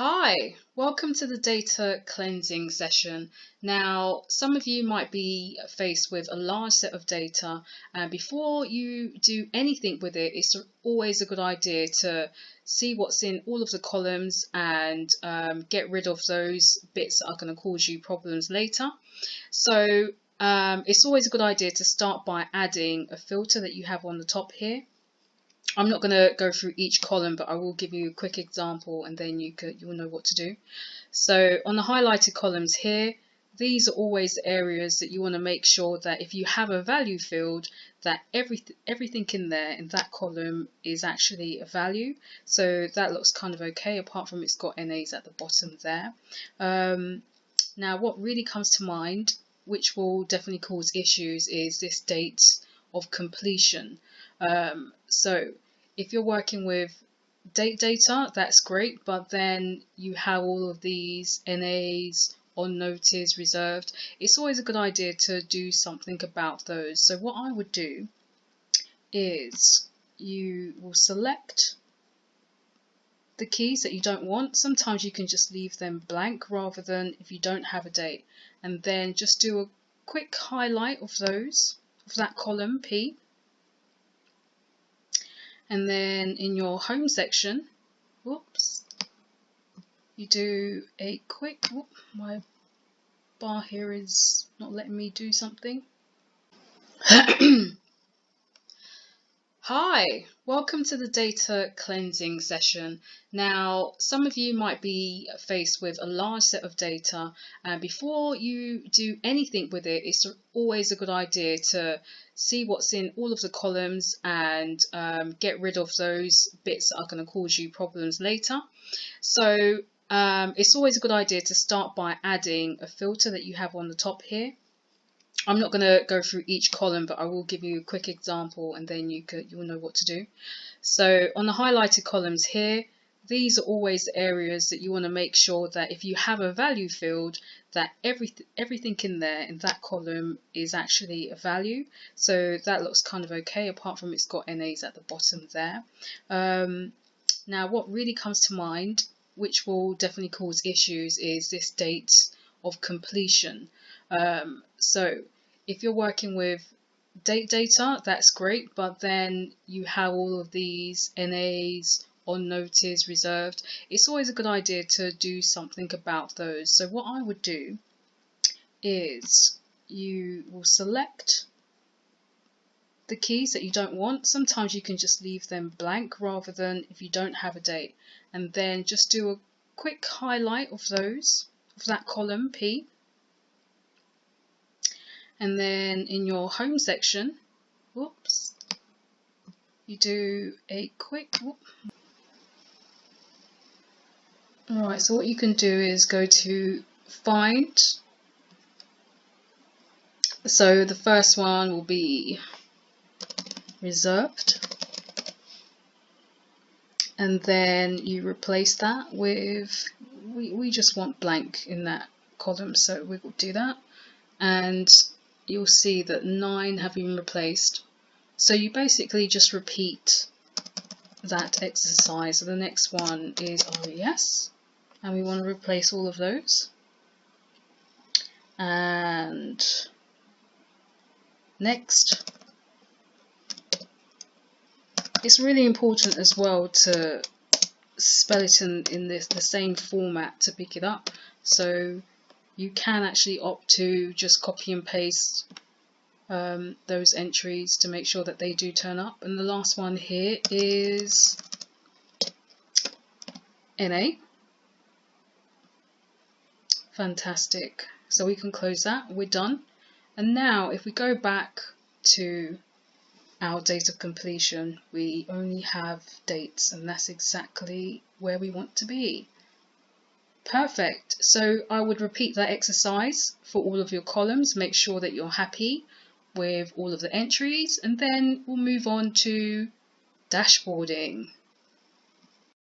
Hi, welcome to the data cleansing session. Now, some of you might be faced with a large set of data, and before you do anything with it, it's always a good idea to see what's in all of the columns and get rid of those bits that are going to cause you problems later. So it's always a good idea to start by adding a filter that you have on the top here. I'm not going to go through each column, but I will give you a quick example and then you'll know what to do. So on the highlighted columns here, these are always the areas that you want to make sure that if you have a value field, that everything in there in that column is actually a value. So that looks kind of okay, apart from it's got NAs at the bottom there. Now what really comes to mind, which will definitely cause issues, is this date of completion. So if you're working with date data, that's great, but then you have all of these NAs, on notice, reserved. It's always a good idea to do something about those. So what I would do is you will select the keys that you don't want. Sometimes you can just leave them blank rather than if you don't have a date, and then just do a quick highlight of those, of that column P. And then in your home section, whoops, you do a quick, my bar here is not letting me do something. Hi, welcome to the data cleansing session. Now, some of you might be faced with a large set of data, and before you do anything with it, it's always a good idea to see what's in all of the columns and get rid of those bits that are going to cause you problems later. So it's always a good idea to start by adding a filter that you have on the top here. I'm not going to go through each column, but I will give you a quick example and then you'll know what to do. So on the highlighted columns here, these are always the areas that you want to make sure that if you have a value field, that everything in there in that column is actually a value. So that looks kind of okay, apart from it's got NAs at the bottom there. Now what really comes to mind, which will definitely cause issues, is this date of completion. So if you're working with date data, that's great, but then you have all of these NAs, on notice, reserved. It's always a good idea to do something about those. So what I would do is you will select the keys that you don't want. Sometimes you can just leave them blank rather than if you don't have a date, and then just do a quick highlight of those, of that column P. And then in your home section, whoops, you do a quick, Alright, so what you can do is go to find. So the first one will be reserved, and then you replace that with, we just want blank in that column, so we will do that, and you'll see that 9 have been replaced. So you basically just repeat that exercise. So the next one is RES, and we want to replace all of those. And next, it's really important as well to spell it in the same format to pick it up. So you can actually opt to just copy and paste those entries to make sure that they do turn up. And the last one here is NA. Fantastic. So we can close that. We're done. And now if we go back to our date of completion, we only have dates, and that's exactly where we want to be. Perfect. So I would repeat that exercise for all of your columns. Make sure that you're happy with all of the entries, and then we'll move on to dashboarding.